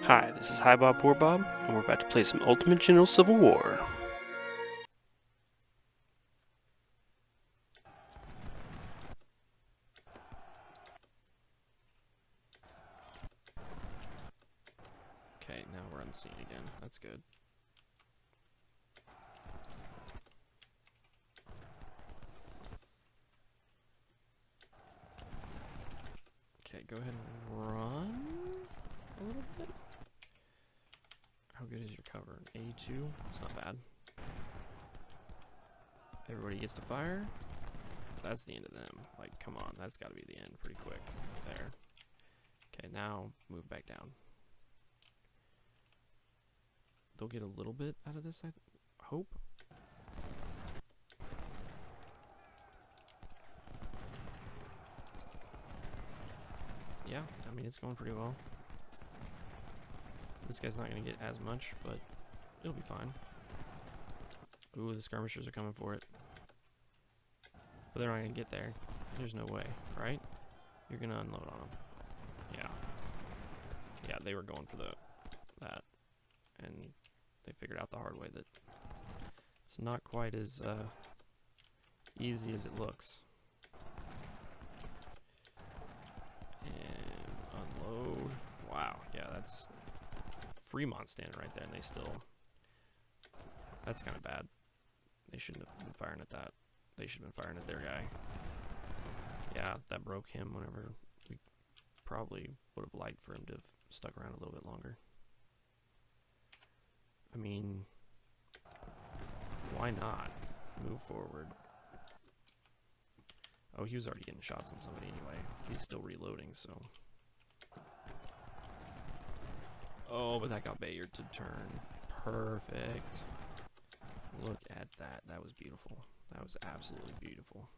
Hi, this is Hi Bob Poor Bob, and we're about to play some Ultimate General Civil War. Okay, now we're unseen again. That's good. Okay, go ahead and run a little bit. How good is your cover? 82? It's not bad. Everybody gets to fire. That's the end of them. Like, come on, that's got to be the end pretty quick. There. Okay, now move back down. They'll get a little bit out of this, I hope. Yeah, I mean, it's going pretty well. This guy's not going to get as much, but it'll be fine. Ooh, the skirmishers are coming for it. But they're not going to get there. There's no way, right? You're going to unload on them. Yeah. Yeah, they were going for that. And they figured out the hard way that it's not quite as easy as it looks. And unload. Wow, yeah, that's Fremont standing right there, and they still... That's kind of bad. They shouldn't have been firing at that. They should have been firing at their guy. Yeah, that broke him whenever we probably would have liked for him to have stuck around a little bit longer. I mean, why not move forward? Oh, he was already getting shots on somebody anyway. He's still reloading, so... Oh, but that got Bayard to turn. Perfect. Look at that. That was beautiful. That was absolutely beautiful.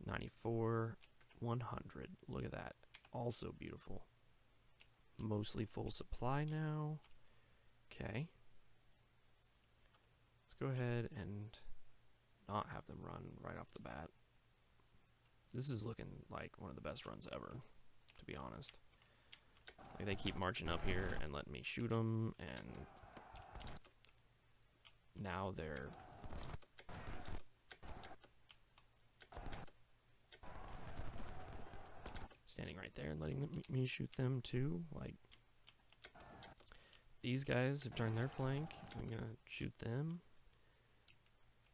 94, 100. Look at that. Also beautiful. Mostly full supply now. Okay. Let's go ahead and not have them run right off the bat. This is looking like one of the best runs ever, to be honest. Like, they keep marching up here and letting me shoot them, and now they're standing right there and letting me shoot them too. Like, these guys have turned their flank. I'm gonna shoot them.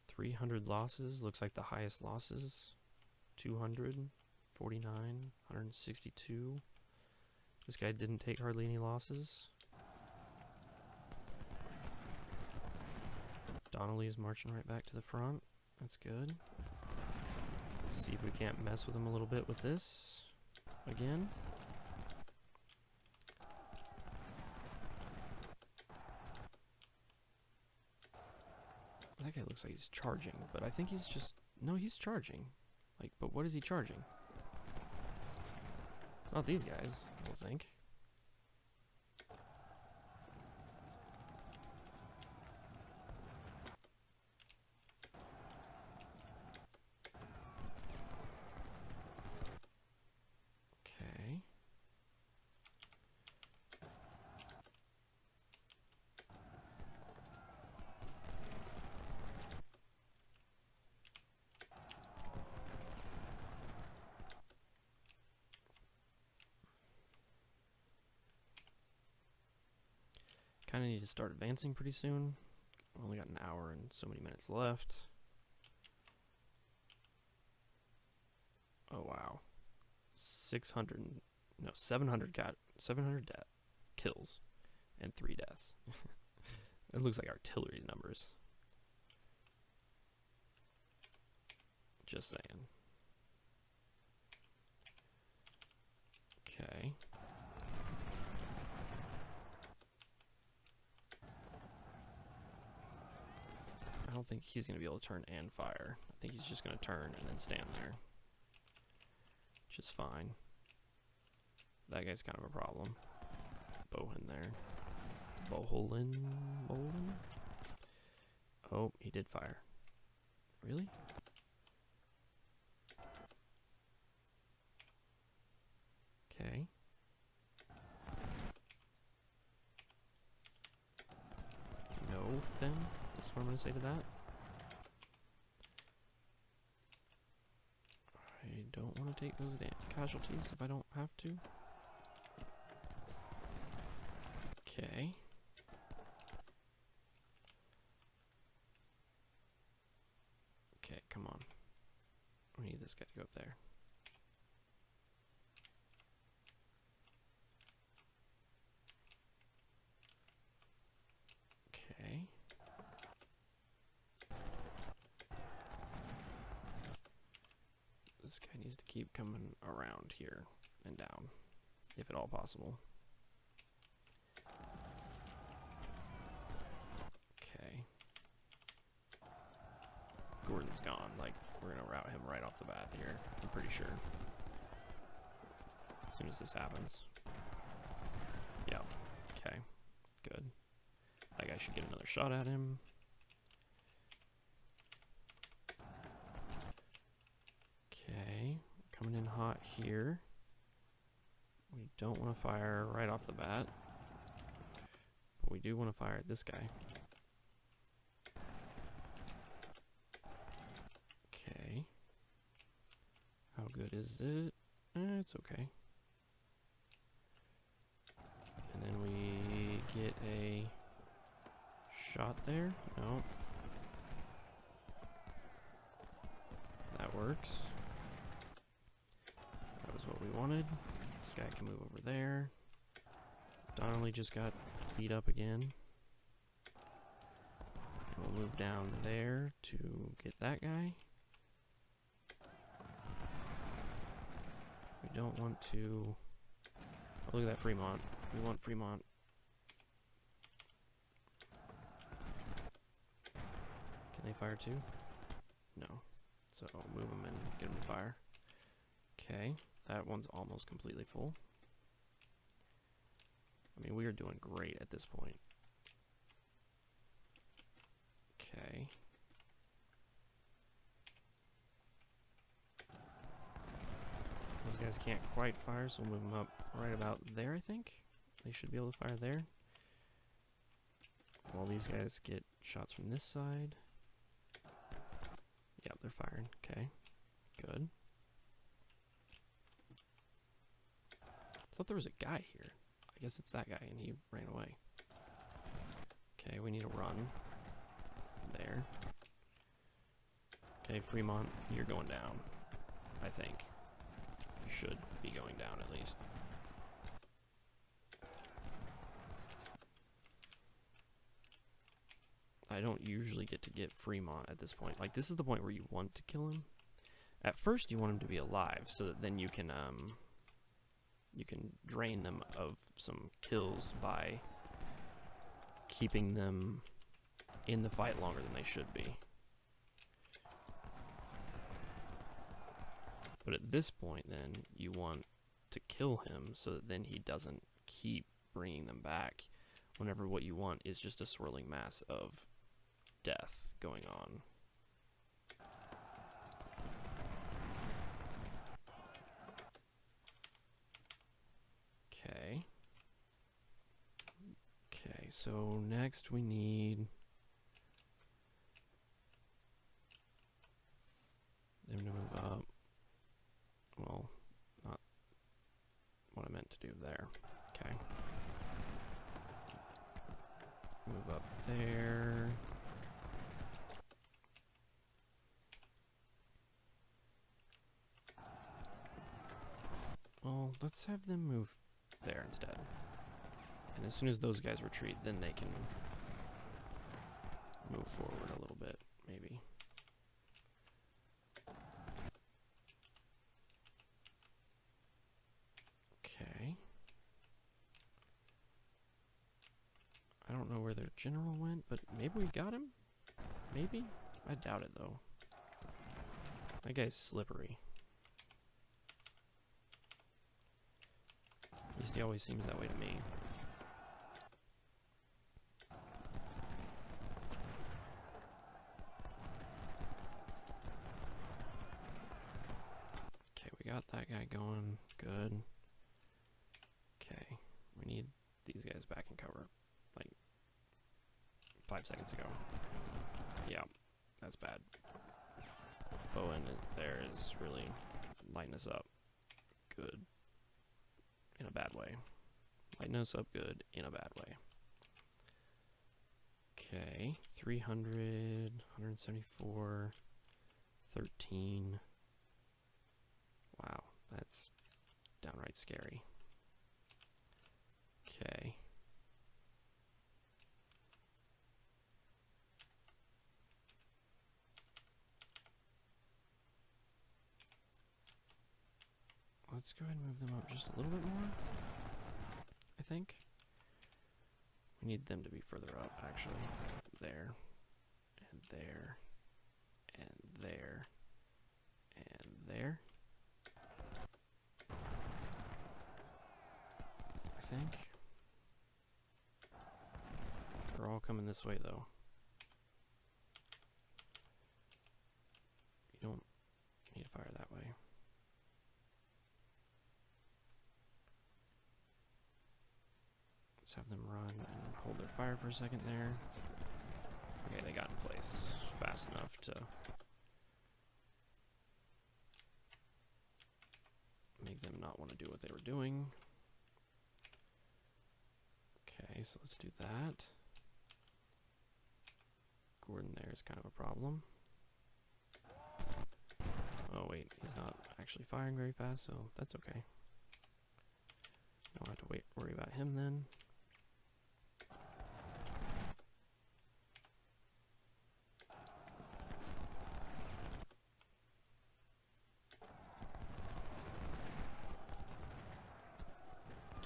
300 losses. Looks like the highest losses. 200, 49, 162. This guy didn't take hardly any losses. Donnelly's marching right back to the front. That's good. See if we can't mess with him a little bit with this. Again. That guy looks like he's charging, but I think he's just... No, he's charging. Like, but what is he charging? It's not these guys, I don't think. Okay. Kind of need to start advancing pretty soon. We've only got an hour and so many minutes left. Oh wow. 700 kills and 3 deaths. It looks like artillery numbers. Just saying. Okay. I don't think he's going to be able to turn and fire. I think he's just going to turn and then stand there. Which is fine. That guy's kind of a problem. Bohan there. Boholin? Oh, he did fire. Really? Okay. then. That's what I'm going to say to that. I don't want to take those casualties if I don't have to. Okay. Okay, come on. We need this guy to go up there. Okay. This guy needs to keep coming around here and down, if at all possible. Okay. Gordon's gone. Like, we're gonna route him right off the bat here, I'm pretty sure. As soon as this happens. Yep. Okay. Good. That guy should get another shot at him. Okay. Coming in hot here. We don't want to fire right off the bat. But we do want to fire at this guy. Okay. How good is it? It's okay. And then we get a shot there. No. That works. That was what we wanted. This guy can move over there. Donnelly just got beat up again. And we'll move down there to get that guy. We don't want to... Oh, look at that Fremont. We want Fremont. Can they fire too? No. So move them and get them to fire. Okay, that one's almost completely full. I mean, we are doing great at this point. Okay. Those guys can't quite fire, so we'll move them up right about there, I think. They should be able to fire there. While these guys get shots from this side. Yep, they're firing. Okay, good. I thought there was a guy here. I guess it's that guy, and he ran away. Okay, we need a run. There. Okay, Fremont, you're going down. I think. You should be going down at least. I don't usually get to get Fremont at this point. Like, this is the point where you want to kill him. At first, you want him to be alive, so that then you can drain them of some kills by keeping them in the fight longer than they should be. But at this point, then, you want to kill him so that then he doesn't keep bringing them back whenever what you want is just a swirling mass of death going on. Okay. Okay, so next we need them to move up. Well, not what I meant to do there. Okay. Move up there. Well, let's have them move there instead. And as soon as those guys retreat, then they can move forward a little bit, maybe. Okay. I don't know where their general went, but maybe we got him? Maybe? I doubt it, though. That guy's slippery. At least he always seems that way to me. Okay, we got that guy going. Good. Okay, we need these guys back in cover. Like, 5 seconds ago. Yeah, that's bad. Bowen there is really lighting us up good in a bad way. Lighting us up good in a bad way. Okay, 300, 174, 13. Wow, that's downright scary. Okay. Let's go ahead and move them up just a little bit more, I think. We need them to be further up, actually. There, and there, and there, and there. I think. They're all coming this way, though. You don't need to fire that way. Let's have them run and hold their fire for a second there. Okay, they got in place fast enough to make them not want to do what they were doing. Okay, so let's do that. Gordon there is kind of a problem. Oh wait, he's not actually firing very fast, so that's okay. Don't have to worry about him then.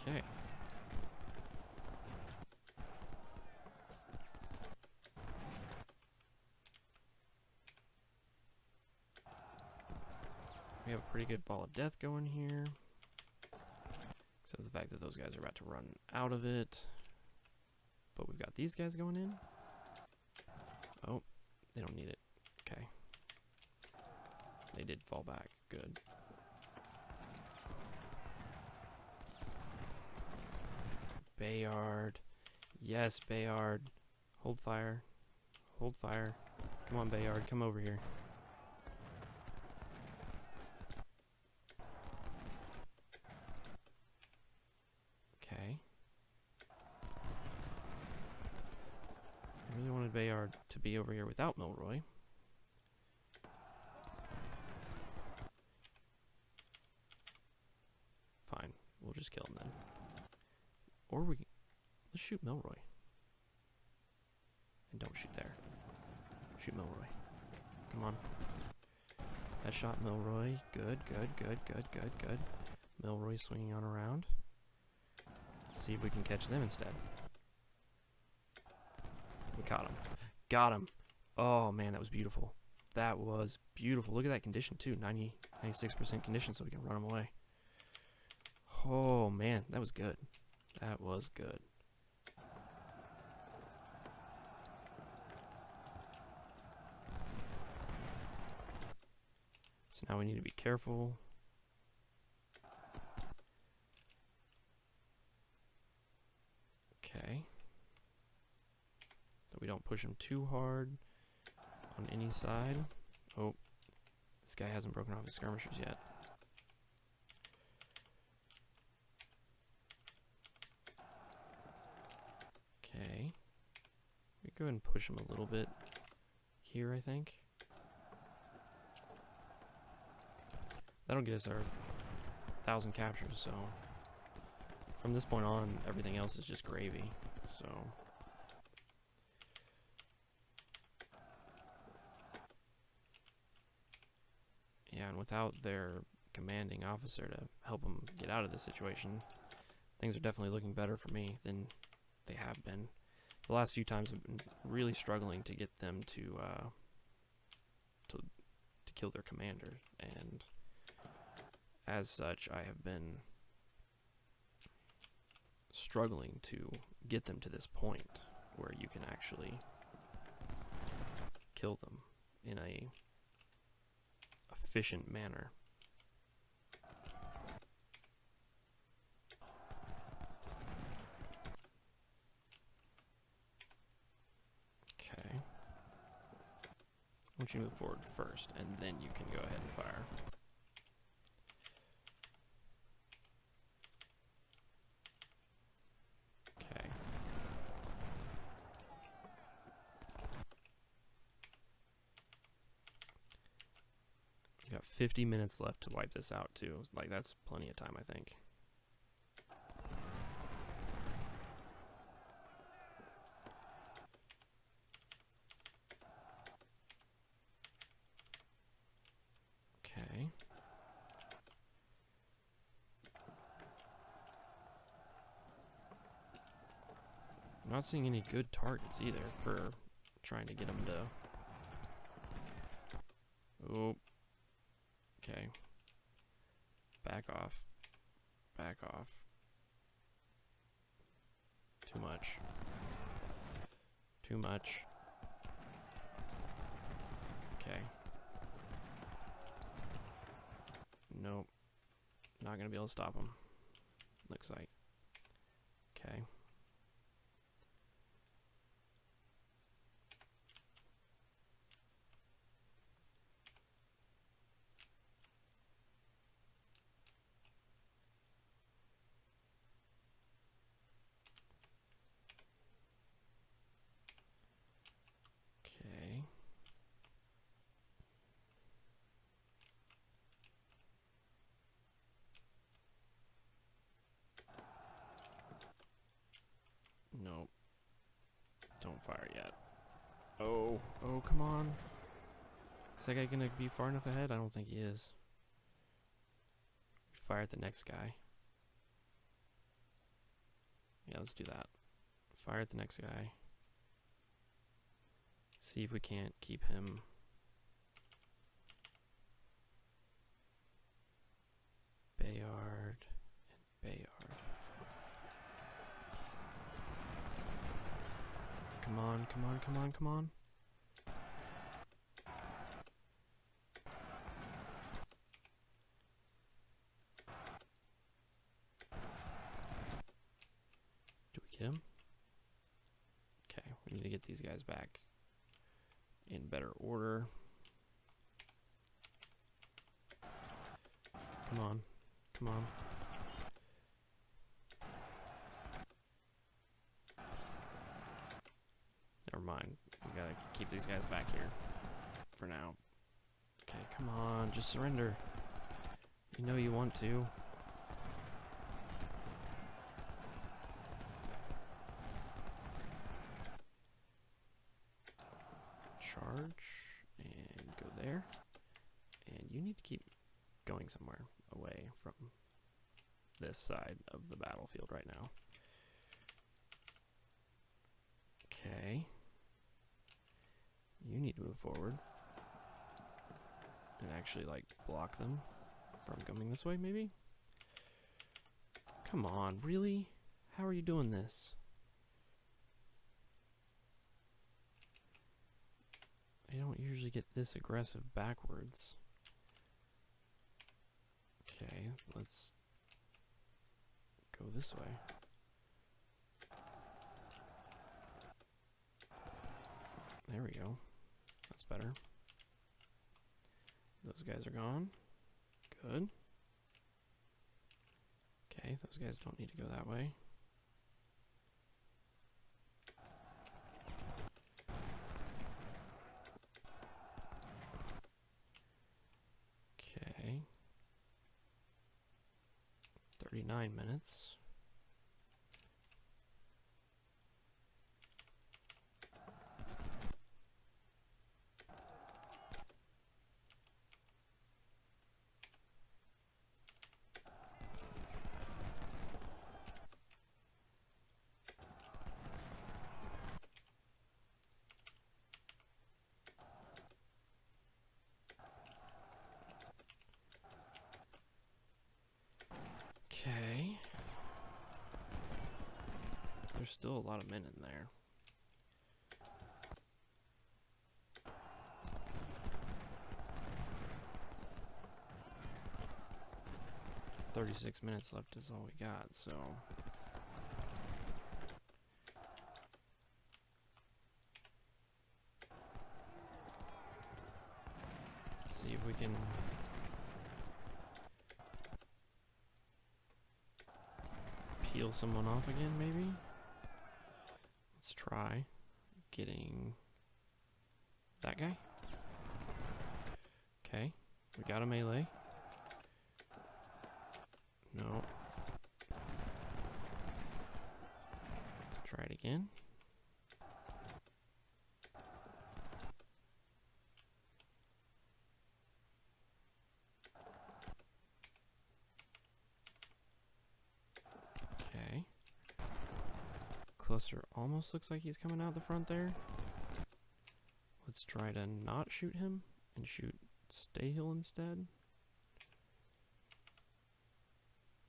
Okay. We have a pretty good ball of death going here. Except for the fact that those guys are about to run out of it. But we've got these guys going in. Oh, they don't need it. Okay. They did fall back. Good. Bayard. Yes, Bayard. Hold fire. Hold fire. Come on, Bayard. Come over here. Okay. I really wanted Bayard to be over here without Milroy. Fine. We'll just kill him then. Or let's shoot Milroy. And don't shoot there. Shoot Milroy. Come on. That shot Milroy. Good, good, good, good, good, good. Milroy swinging on around. See if we can catch them instead. We caught him. Got him. Oh man, that was beautiful. That was beautiful. Look at that condition too. 96% condition, so we can run them away. Oh man, that was good. That was good. So now we need to be careful. Okay. So we don't push him too hard on any side. Oh, this guy hasn't broken off his skirmishers yet. Okay. We go ahead and push him a little bit here, I think. That'll get us our 1,000 captures, so from this point on, everything else is just gravy, so. Yeah, and without their commanding officer to help them get out of this situation, things are definitely looking better for me than they have been. The last few times I've been really struggling to get them to kill their commander, and as such, I have been struggling to get them to this point where you can actually kill them in a efficient manner. want you to move forward first, and then you can go ahead and fire. Okay. We've got 50 minutes left to wipe this out, too. Like, that's plenty of time, I think. Okay. I'm not seeing any good targets either for trying to get them to... Oh. Okay. Back off. Back off. Too much. Too much. Okay. Nope. Not gonna be able to stop him. Looks like. Okay. Okay. Nope. Don't fire yet. Oh. Oh, come on. Is that guy gonna be far enough ahead? I don't think he is. Fire at the next guy. Yeah, let's do that. Fire at the next guy. See if we can't keep him. Bayard and Bayard. Come on, come on, come on, come on. Do we get him? Okay, we need to get these guys back in better order. Come on, come on. Never mind. We gotta keep these guys back here for now. Okay, come on, just surrender. You know you want to. Charge and go there. And you need to keep going somewhere away from this side of the battlefield right now. Okay. You need to move forward and actually, like, block them from coming this way, maybe? Come on, really? How are you doing this? I don't usually get this aggressive backwards. Okay, let's go this way. There we go. That's better. Those guys are gone. Good. Okay, those guys don't need to go that way. Okay. 39 minutes. Okay. There's still a lot of men in there. "36 minutes left is all we got, so... if we can peel someone off again, maybe? Let's try getting that guy. Okay, we got a melee. No. Try it again. Okay. Cluster almost looks like he's coming out the front there. Let's try to not shoot him and shoot Stayhill instead.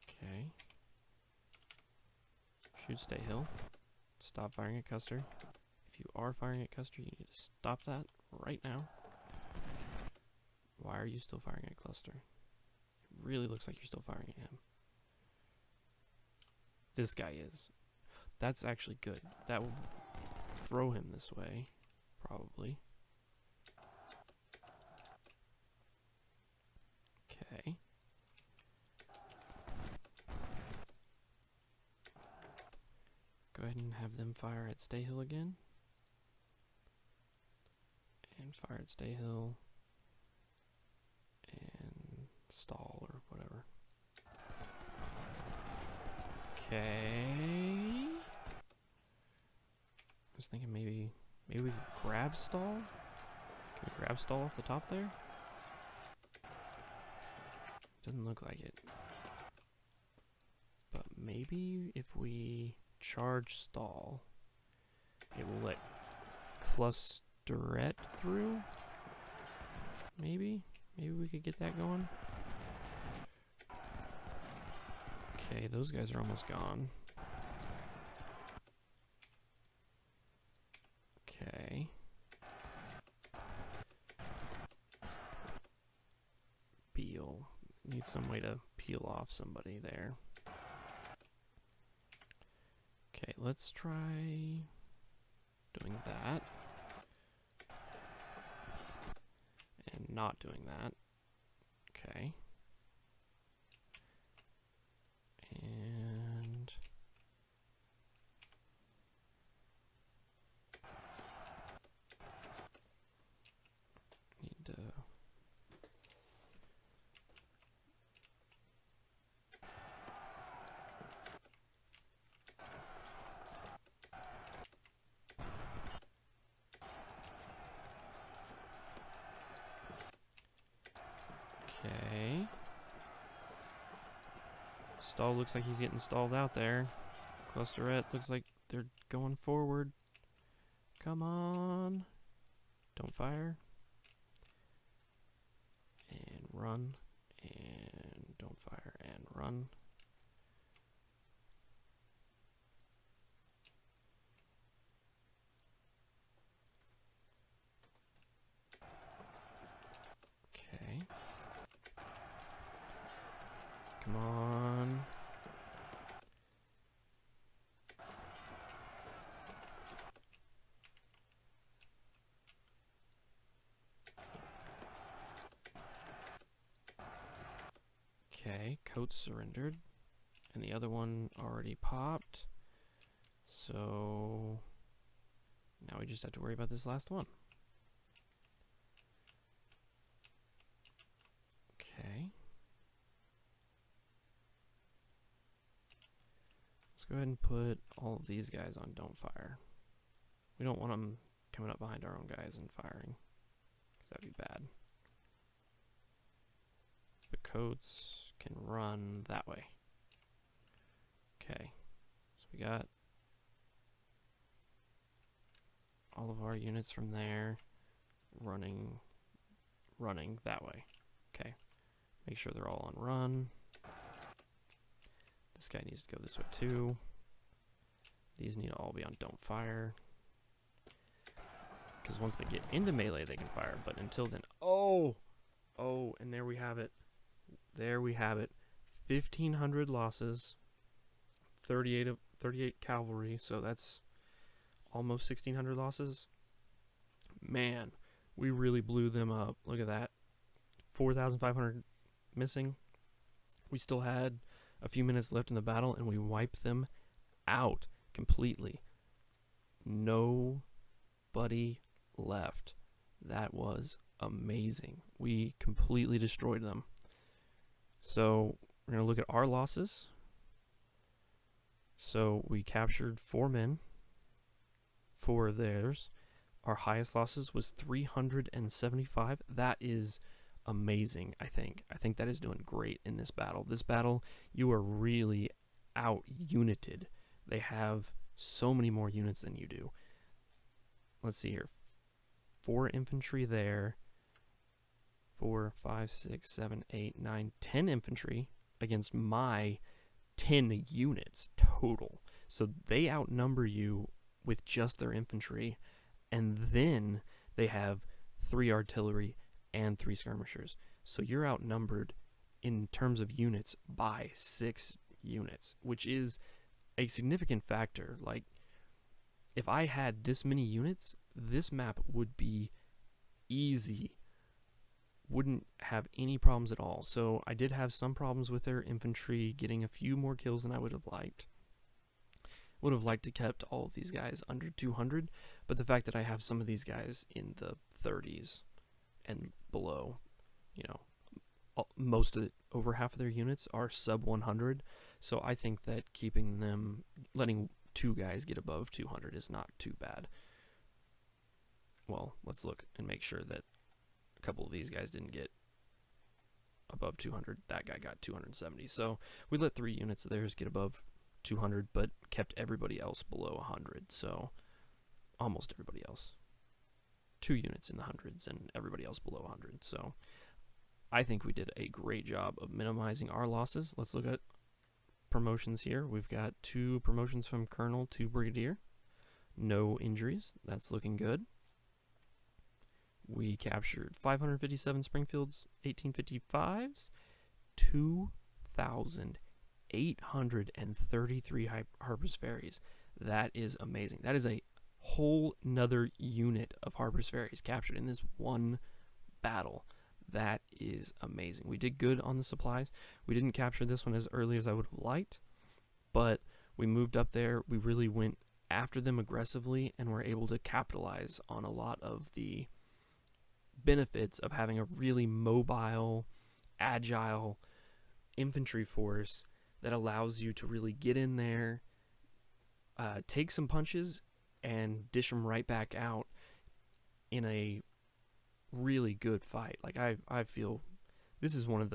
Okay. Shoot Stayhill. Stop firing at Custer. If you are firing at Custer, you need to stop that right now. Why are you still firing at Cluster? It really looks like you're still firing at him. This guy is. That's actually good. That will throw him this way, probably. Okay. Go ahead and have them fire at Stayhill again. And fire at Stayhill. And stall or whatever. Okay. I was thinking maybe we could grab stall. Can we grab stall off the top there? Doesn't look like it. But maybe if we charge stall, it will let clusterette through. Maybe we could get that going. Okay, those guys are almost gone. Okay. Peel. Need some way to peel off somebody there. Okay, let's try doing that. And not doing that. Okay. And need to okay. Stall looks like he's getting stalled out there. Clusterette looks like they're going forward. Come on. Don't fire. And run. And don't fire. And run. Okay. Come on. Okay, coat surrendered. And the other one already popped. So now we just have to worry about this last one. Okay. Let's go ahead and put all of these guys on don't fire. We don't want them coming up behind our own guys and firing, because that'd be bad. The coats can run that way. Okay, so we got all of our units from there running that way. Okay, make sure they're all on run. This guy needs to go this way too. These need to all be on don't fire. Because once they get into melee, they can fire. But until then, oh, and there we have it. There we have it. 1,500 losses. 38 cavalry. So that's almost 1,600 losses. Man, we really blew them up. Look at that. 4,500 missing. We still had a few minutes left in the battle, and we wiped them out completely. Nobody left. That was amazing. We completely destroyed them. So we're going to look at our losses. So we captured 4 men, 4 of theirs. Our highest losses was 375. That is amazing, I think. I think that is doing great in this battle. This battle, you are really out-united. They have so many more units than you do. Let's see here. 4 infantry there. 4, 5, 6, 7, 8, 9, 10 infantry against my 10 units total. So they outnumber you with just their infantry, and then they have 3 artillery and 3 skirmishers. So you're outnumbered in terms of units by 6 units, which is a significant factor. Like, if I had this many units, this map would be easy. Wouldn't have any problems at all. So I did have some problems with their infantry getting a few more kills than I would have liked. Would have liked to kept all of these guys under 200, but the fact that I have some of these guys in the 30s and below, you know, most of it, over half of their units are sub 100. So I think that keeping them, letting 2 guys get above 200 is not too bad. Well, let's look and make sure that a couple of these guys didn't get above 200. That guy got 270. So we let 3 units of theirs get above 200, but kept everybody else below 100. So almost everybody else. 2 units in the hundreds and everybody else below 100. So I think we did a great job of minimizing our losses. Let's look at promotions here. We've got 2 promotions from Colonel to Brigadier. No injuries. That's looking good. We captured 557 Springfields 1855s, 2,833 Harper's Ferries. That is amazing. That is a whole nother unit of Harper's Ferries captured in this one battle. That is amazing. We did good on the supplies. We didn't capture this one as early as I would have liked, but we moved up there. We really went after them aggressively and were able to capitalize on a lot of the benefits of having a really mobile, agile infantry force that allows you to really get in there, take some punches, and dish them right back out in a really good fight. Like, I feel this is one of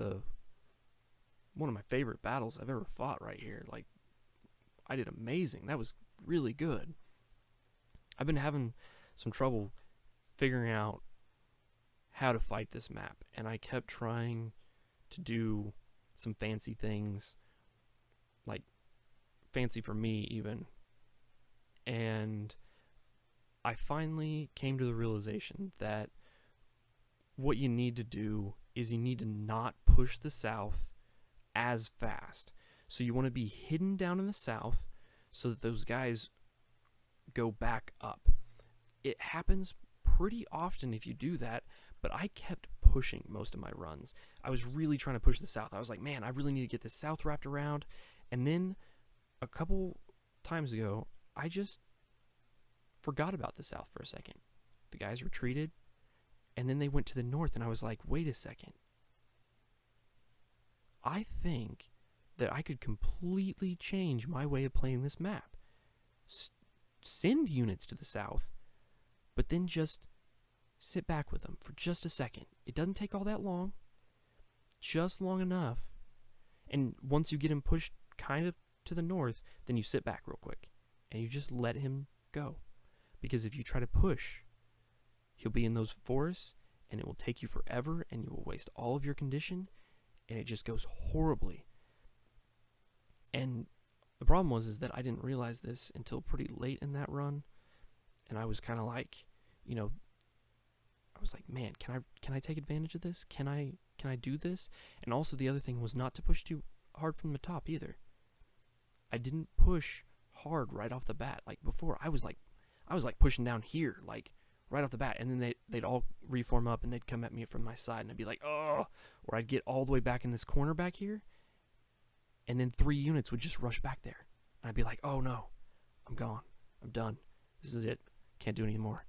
my favorite battles I've ever fought right here. Like, I did amazing. That was really good. I've been having some trouble figuring out how to fight this map, and I kept trying to do some fancy things, like fancy for me even, and I finally came to the realization that what you need to do is you need to not push the south as fast. So you want to be hidden down in the south so that those guys go back up. It happens pretty often if you do that, but I kept pushing most of my runs. I was really trying to push the south. I was like, man, I really need to get the south wrapped around. And then a couple times ago, I just forgot about the south for a second. The guys retreated, and then they went to the north, and I was like, wait a second. I think that I could completely change my way of playing this map. Send units to the south, but then just sit back with them for just a second. It doesn't take all that long, just long enough. And once you get him pushed kind of to the north, then you sit back real quick and you just let him go. Because if you try to push, he'll be in those forests and it will take you forever and you will waste all of your condition and it just goes horribly. And the problem was that I didn't realize this until pretty late in that run, and I was kind of like, you know, I was like, man, can I take advantage of this? Can I do this? And also the other thing was not to push too hard from the top either. I didn't push hard right off the bat. Like before, I was like pushing down here, like right off the bat, and then they'd all reform up and they'd come at me from my side, and I'd be like, oh, or I'd get all the way back in this corner back here, and then 3 units would just rush back there, and I'd be like, oh no, I'm gone, I'm done, this is it, can't do anymore.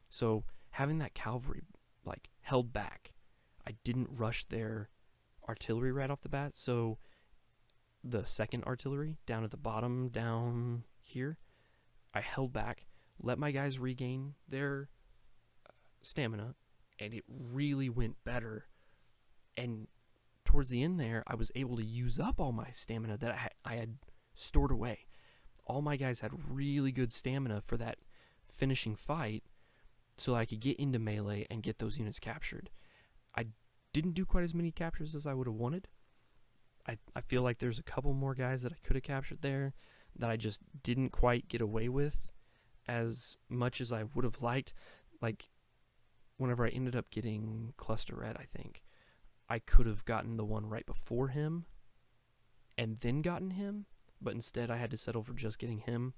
So having that cavalry like held back, I didn't rush their artillery right off the bat, so the second artillery down at the bottom down here, I held back, let my guys regain their stamina, and it really went better. And towards the end there, I was able to use up all my stamina that I had stored away. All my guys had really good stamina for that finishing fight, so that I could get into melee and get those units captured. I didn't do quite as many captures as I would have wanted. I feel like there's a couple more guys that I could have captured there that I just didn't quite get away with as much as I would have liked. Like, whenever I ended up getting Cluster Red, I think, I could have gotten the one right before him and then gotten him, but instead I had to settle for just getting him.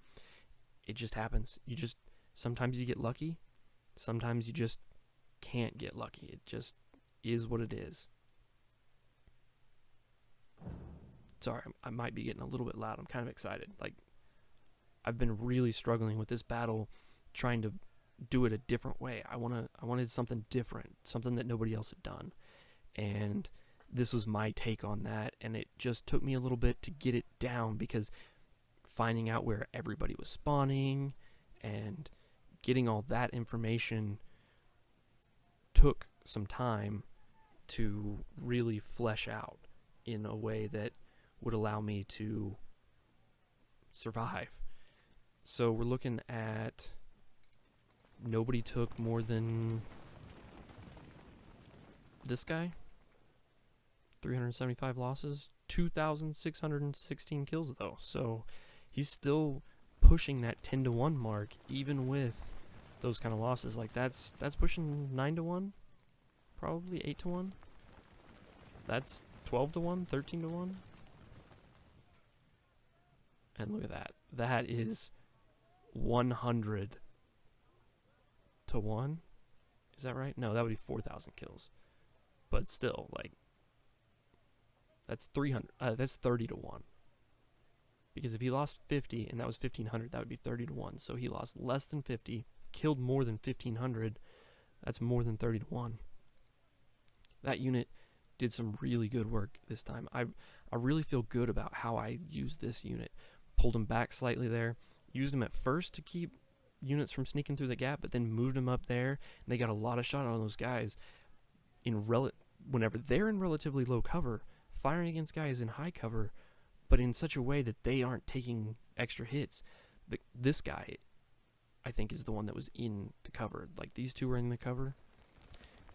It just happens. Sometimes you get lucky, sometimes you just can't get lucky. It just is what it is. Sorry, I might be getting a little bit loud. I'm kind of excited. Like, I've been really struggling with this battle, trying to do it a different way. I wanted something different, something that nobody else had done. And this was my take on that, and it just took me a little bit to get it down, because finding out where everybody was spawning and getting all that information took some time to really flesh out in a way that would allow me to survive. So we're looking at, nobody took more than this guy, 375 losses, 2,616 kills though. So he's still pushing that 10-to-1 mark, even with those kind of losses. Like, that's pushing 9-to-1, probably 8-to-1. That's 12-to-1, 13-to-1. And look at that. That is 100-to-1. Is that right? No, that would be 4,000 kills. But still, like, that's 300. That's 30-to-1. Because if he lost 50 and that was 1,500, that would be 30-to-1. So he lost less than 50, killed more than 1,500. That's more than 30-to-1. That unit did some really good work this time. I really feel good about how I used this unit. Pulled him back slightly there. Used him at first to keep units from sneaking through the gap, but then moved him up there, and they got a lot of shot on those guys whenever they're in relatively low cover, firing against guys in high cover, but in such a way that they aren't taking extra hits. This guy, I think, is the one that was in the cover. Like, these two were in the cover,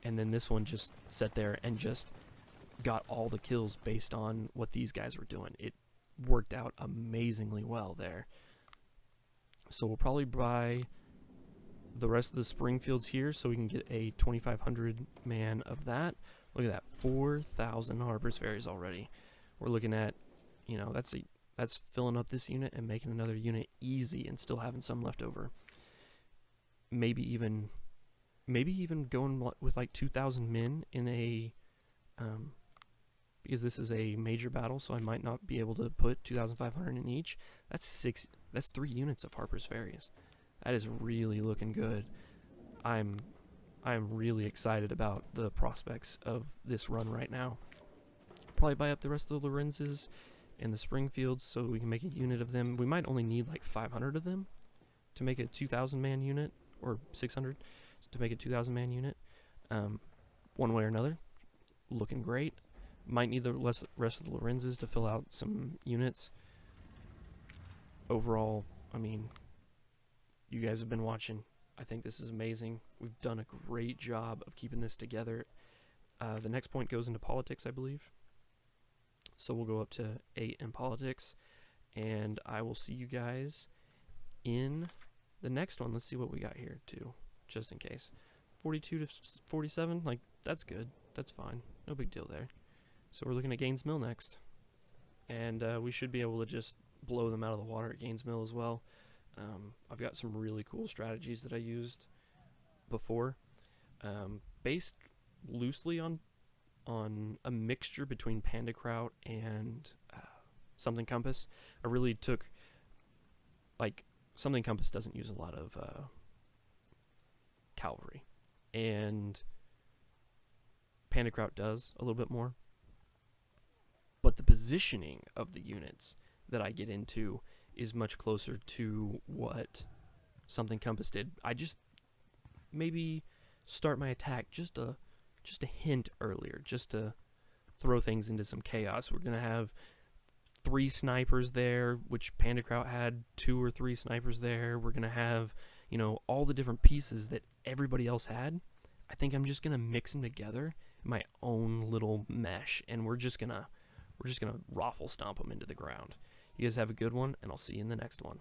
and then this one just sat there and just got all the kills based on what these guys were doing. It worked out amazingly well there. So we'll probably buy the rest of the Springfields here so we can get a 2,500 man of that. Look at that, 4,000 Harper's Ferries already. We're looking at, you know, that's filling up this unit and making another unit easy and still having some left over. Maybe even going with like 2,000 men in a because this is a major battle, so I might not be able to put 2,500 in each. That's 3 units of Harper's Ferries. That is really looking good. I'm really excited about the prospects of this run right now. Probably buy up the rest of the Lorenzes and the Springfields so we can make a unit of them. We might only need like 500 of them to make a 2,000 man unit, or 600 to make a 2,000 man unit. One way or another, looking great. Might need the rest of the Lorenzes to fill out some units. Overall, I mean, you guys have been watching. I think this is amazing. We've done a great job of keeping this together. The next point goes into politics, I believe. So we'll go up to 8 in politics, and I will see you guys in the next one. Let's see what we got here too, just in case. 42 to 47, like, that's good. That's fine. No big deal there. So we're looking at Gaines Mill next. And we should be able to just blow them out of the water at Gaines Mill as well. I've got some really cool strategies that I used before, based loosely on a mixture between Pandakraut and Something Compass. I really took, like, Something Compass doesn't use a lot of cavalry, and Pandakraut does a little bit more. But the positioning of the units that I get into is much closer to what Something Compass did. I just maybe start my attack just a hint earlier, just to throw things into some chaos. We're gonna have 3 snipers there, which Pandakraut had 2 or 3 snipers there. We're gonna have, you know, all the different pieces that everybody else had. I think I'm just gonna mix them together in my own little mesh, and we're just gonna raffle stomp them into the ground. You guys have a good one, and I'll see you in the next one.